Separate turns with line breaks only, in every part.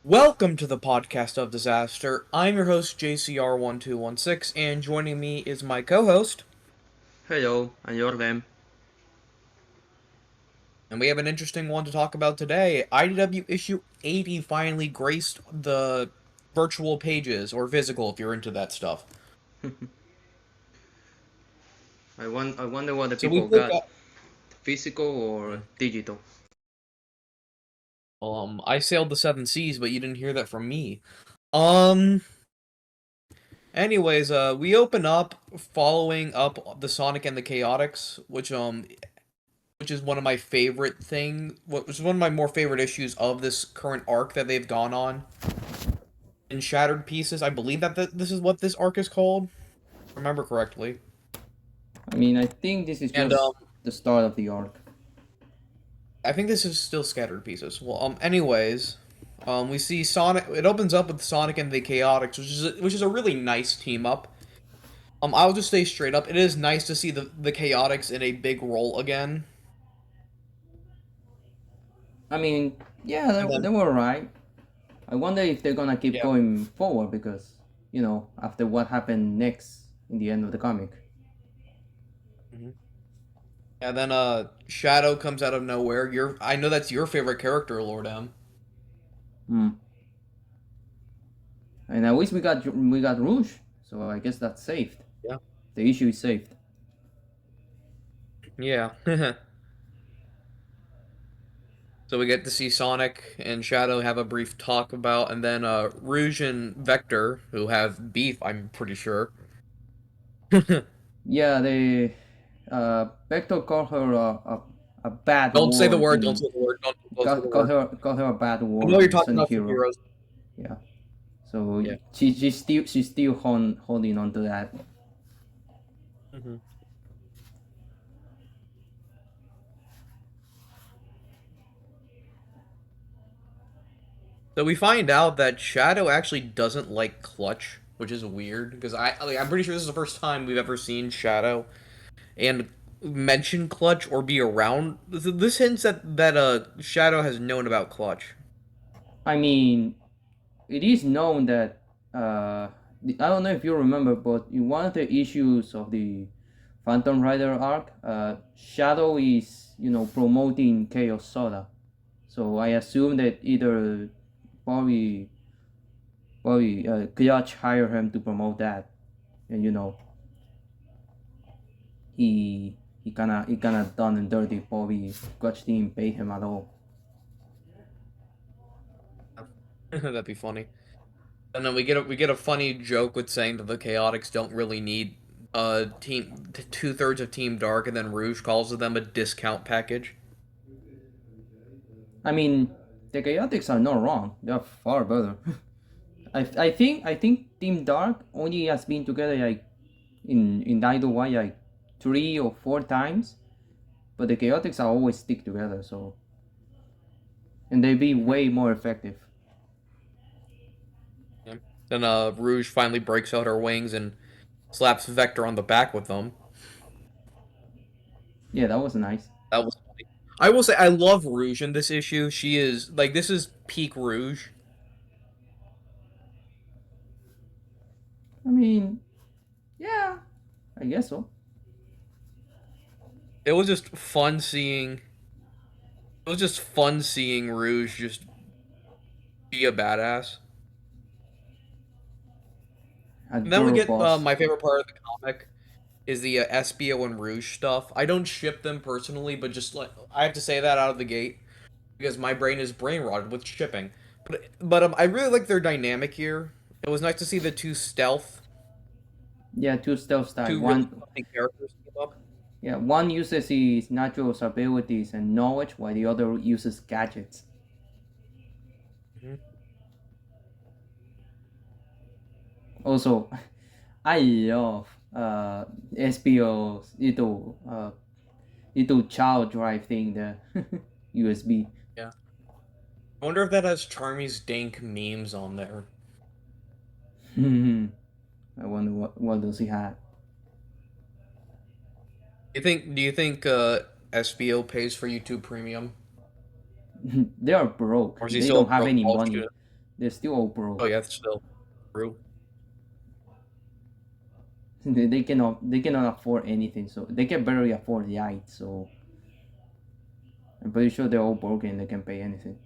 Welcome to the podcast of disaster. I'm your host JCR1216, and joining me is my co-host.
Hello, I'm Jordan.
And we have an interesting one to talk about today. IDW issue 80 finally graced the virtual pages, or physical if you're into that stuff.
I wonder what the
So we
people
broke
got,
up.
physical or digital.
I sailed the seven seas, but you didn't hear that from me. Um. Anyways, we open up following up the Sonic and the Chaotix, which is one of my which is one of my more favorite issues of this current arc that they've gone on. In Shattered Pieces, I believe that this is what this arc is called, if I remember correctly.
I think this is
And
just the start of the arc.
I think this is still Scattered Pieces. Well, anyways, we see Sonic. It opens up with Sonic and the Chaotix, which is a really nice team up. I'll just say straight up, it is nice to see the Chaotix in a big role again.
Yeah,
And
they
then,
were right. I wonder if they're gonna keep
yeah.
going forward because, after what happened next in the end of the comic.
Mhm. And then Shadow comes out of nowhere. I know that's your favorite character, Lord M.
Hmm. And at least we got Rouge, so I guess that's saved.
Yeah.
The issue is saved.
Yeah. So we get to see Sonic and Shadow have a brief talk about, and then Rouge and Vector, who have beef, I'm pretty sure.
Yeah, they Vector called her a bad
Don't say the
word
word. Don't
in
say the word. Don't say the
called
word.
her a bad
I know
word
you're
in
talking
Sonic
about
Hero.
superheroes.
Yeah. So
Yeah.
she's still holding on to that.
Hmm. So we find out that Shadow actually doesn't like Clutch, which is weird because I'm pretty sure this is the first time we've ever seen Shadow and mention Clutch or be around. This hints that Shadow has known about Clutch.
I mean, it is known that I don't know if you remember, but in one of the issues of the Phantom Rider arc, Shadow is promoting Chaos Soda. So I assume that either probably Clutch hired him to promote that, and he kind of done and dirty. Probably Clutch didn't pay him at all.
That'd be funny. And then we get a funny joke with saying that the Chaotix don't really need team 2/3 of Team Dark, and then Rouge calls them a discount package.
I mean, the Chaotix are not wrong. They are far better. I think Team Dark only has been together like in Daido like 3 or 4 times, but the Chaotix are always stick together. So and they be
Mhm.
way more effective.
Yeah. Then Rouge finally breaks out her wings and slaps Vector on the back with them.
Yeah, that was nice.
That was funny. I will say I love Rouge in this issue. She is like this is peak Rouge.
I mean, yeah, I guess so.
It was just fun seeing. It was just fun seeing Rouge just be a badass.
A
And then we
girl
get
boss.
my favorite part of the comic is the SBO and Rouge stuff. I don't ship them personally, but just like I have to say that out of the gate because my brain is brain rotted with shipping. But I really like their dynamic here. It was nice to see the
Yeah, two stealth style.
two really
One,
funny characters team up.
yeah, one uses his natural abilities and knowledge, while the other uses gadgets.
Mhm.
Also, I love SPO's little child drive thing, the USB.
Yeah, I wonder if that has Charmy's dank memes on there.
I wonder what does he have.
Do you think SBO pays for YouTube Premium,
They are broke.
or is he
They
still
don't
a
have
broke
any
college
money.
student?
They're still all broke.
Oh yeah, that's still true.
They cannot afford anything, so they can barely afford yacht. So I'm pretty sure they're all broken. They can pay anything.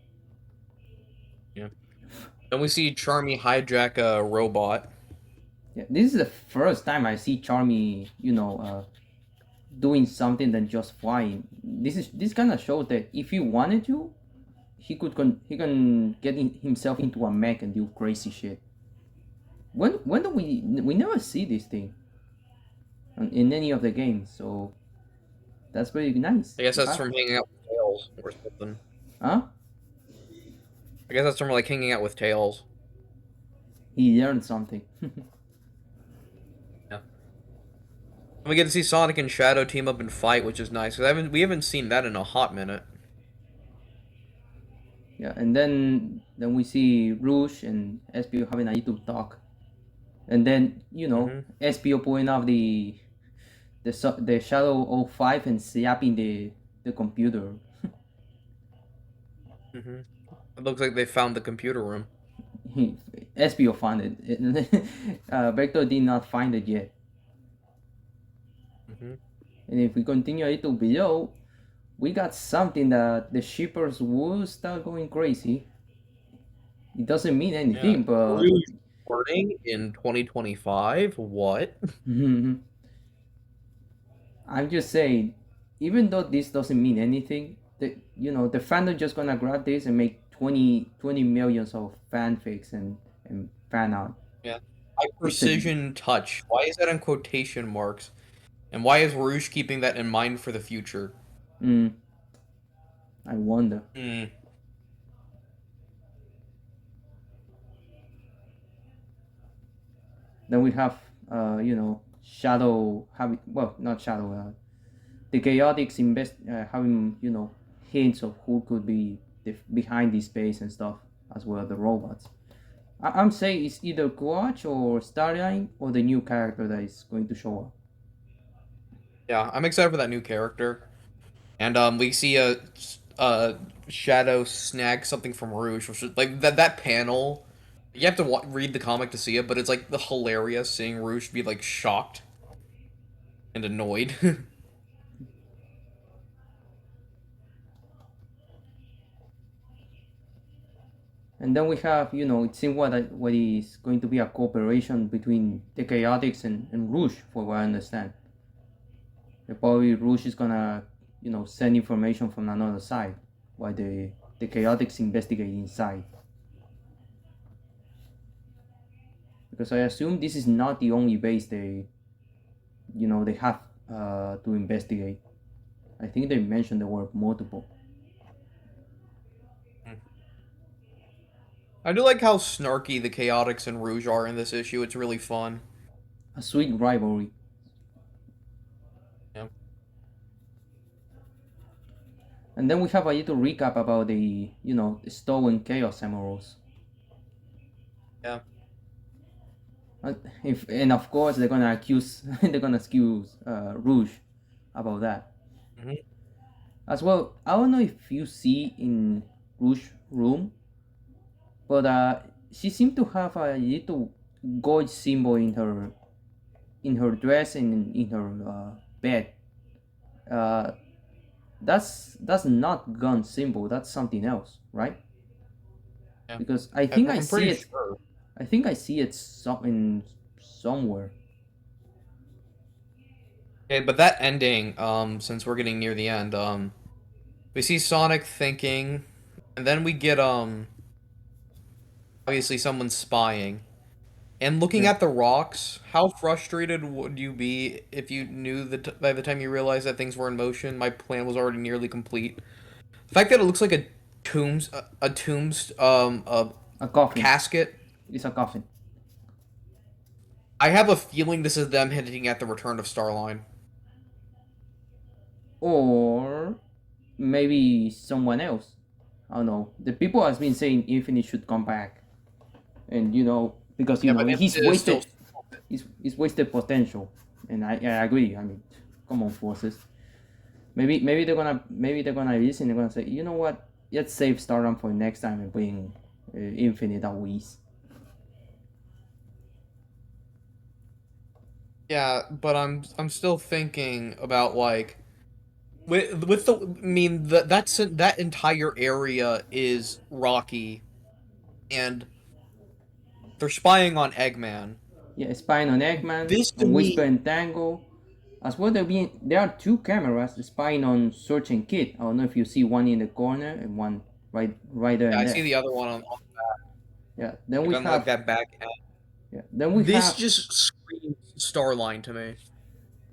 Yeah. Then we see Charmy hijack a robot.
Yeah, this is the first time I see Charmy, doing something than just flying. This kind of shows that if he wanted to, he can get himself into a mech and do crazy shit. When do we never see this thing in any of the games? So that's pretty nice
I guess
to
that's
have.
from hanging out with Tails or something.
Huh?
I guess that's from like hanging out with Tails.
He learned something.
Yeah. And we get to see Sonic and Shadow team up and fight, which is nice. 'Cause we haven't seen that in a hot minute.
Yeah, and then we see Rouge and SPO having a little talk, and then SPO pulling off the Shadow 05 and slapping the computer.
It looks like they found the computer room.
SPO found it. Vector did not find it yet. And if we continue a little below, we got something that the shippers will start going crazy. It doesn't mean anything, but
Rouge reporting in 2025. What?
I'm just saying, even though this doesn't mean anything, the fandom just gonna grab this and make 20 millions of fanfics and fan art.
Yeah. High precision touch. Why is that in quotation marks? And why is Rouge keeping that in mind for the future?
I wonder. Then we have, Shadow having, well, not Shadow, the Chaotix having, hints of who could be behind this space and stuff, as well as the robots. I'm saying it's either Coach or Starline or the new character that is going to show up.
Yeah, I'm excited for that new character. And we see a Shadow snag something from Rouge, which is like that panel. You have to read the comic to see it, but it's like the hilarious seeing Rouge be like shocked and annoyed.
And then we have, it seems what is going to be a cooperation between the Chaotix and Rouge, for what I understand. Probably Rouge is gonna, send information from another side, while the Chaotix investigate inside. Because I assume this is not the only base they have to investigate. I think they mentioned the word multiple.
I do like how snarky the Chaotix and Rouge are in this issue. It's really fun.
A sweet rivalry.
Yeah.
And then we have a little recap about the stolen Chaos Emeralds.
Yeah.
And of course they're gonna accuse Rouge about that. As well, I don't know if you see in Rouge's room, but she seemed to have a little gold symbol in her dress and in her bed. That's not gun symbol. That's something else, right?
Yeah.
Because I think I
I'm
see
pretty
it.
sure.
I think I see it somewhere.
Okay, but that ending, since we're getting near the end, we see Sonic thinking, and then we get obviously someone spying. And looking
Yeah.
at the rocks, how frustrated would you be if you knew that by the time you realized that things were in motion, my plan was already nearly complete? The fact that it looks like a
A coffin.
casket.
It's a coffin.
I have a feeling this is them hinting at the return of Starline.
Or maybe someone else. I don't know. The people has been saying Infinite should come back, and because
But
he's
it's
wasted.
still.
He's wasted potential, and I agree. I mean, come on, forces. Maybe they're gonna listen. They're gonna say, you know what? Let's save Stardom for next time and bring Infinite Whis.
Yeah, but I'm still thinking about like with the I mean that entire area is rocky and they're spying on Eggman.
Yeah, spying on Eggman,
This to
on Whisper
me,
and Tango. As well, there are two cameras spying on Search and Kid. I don't know if you see one in the corner and one right there
yeah,
and
I see
there.
the other one on
Yeah. Then
like
we
on like
have
that back end.
yeah. Then we
This
have.
just screams Starline to me.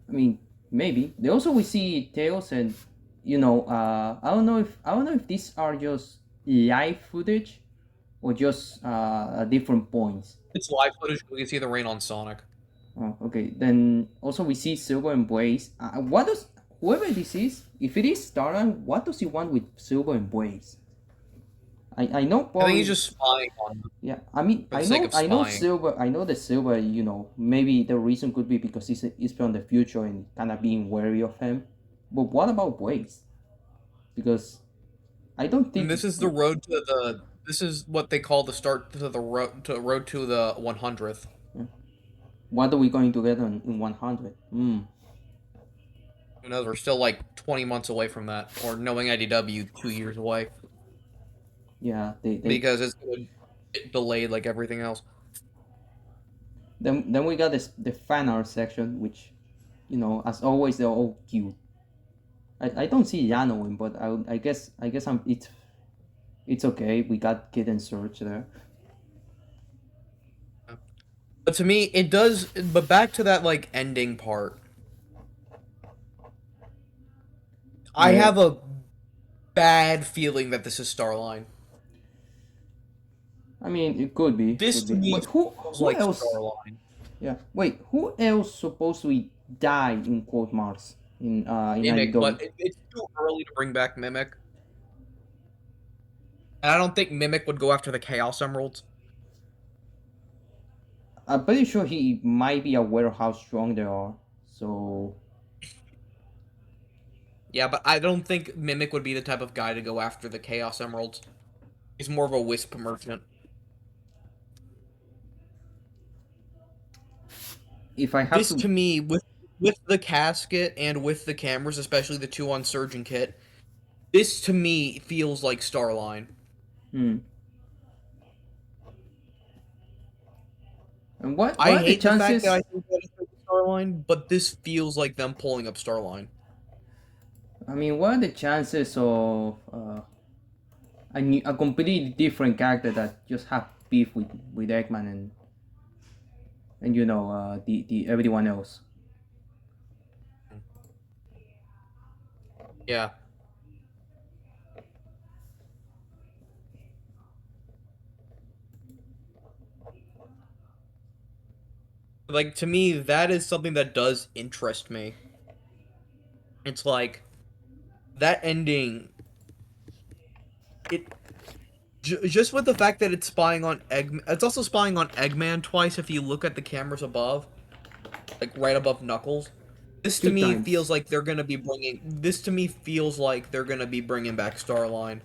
I mean, maybe. They also we see Tails and I don't know if these are just live footage or just different points.
It's live footage. We can see the rain on Sonic.
Oh, okay. Then also we see Silver and Blaze. What does whoever this is, if it is Starline, what does he want with Silver and Blaze? I know
I think he's
probably
just spying on them
yeah. I mean
for the sake of
I know
spying.
Silver. I know the Silver. Maybe the reason could be because he's from the future and kind of being wary of him. But what about Blaze? Because I don't
And
think
this is the road to the. This is what they call the start to the road to the 100th.
what are we going to get in 100?
Who knows? We're still like 20 months away from that, or knowing IDW 2 years away
Yeah, they
because it's going to get delayed like everything else.
then we got the fan art section, which as always they're all cute. I don't see Yano in, but I guess it's okay. We got Kid and Surge there.
But to me, it does. But back to that like ending part, I
Yeah,
have a bad feeling that this is Starline.
I mean it could be,
This to me
But who
feels
who
like
else?
Starline.
Yeah, wait, who else supposed to die in quote marks in
Mimic,
IDW?
but it's too early to bring back Mimic. And I don't think Mimic would go after the Chaos Emeralds.
I'm pretty sure he might be aware of how strong they are. So
Yeah, but I don't think Mimic would be the type of guy to go after the Chaos Emeralds. He's more of a Wisp merchant.
if I have
This
to,
to me, with the casket and with the cameras, especially the two on Surge and Kit, this to me feels like Starline.
hmm. And
I
what are the
hate the fact that I
chances?
think that it's Starline, but this feels like them pulling up Starline.
I mean, what are the chances of a completely different character that just have beef with Eggman and the everyone else?
Yeah. Like, to me, that is something that does interest me. It's like, that ending, it just with the fact that it's spying on Eggman, it's also spying on Eggman twice if you look at the cameras above, like right above Knuckles. This to
Two
me
times.
feels like they're gonna be bringing. This to me feels like they're gonna be bringing back Starline.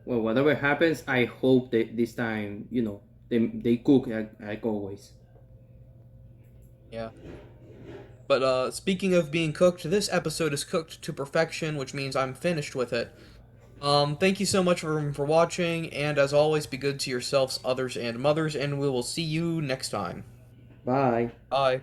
Well, whatever happens, I hope that this time, they cook like always.
Yeah. But speaking of being cooked, this episode is cooked to perfection, which means I'm finished with it. Thank you so much for watching, and as always, be good to yourselves, others, and mothers, and we will see you next time.
Bye.
Bye.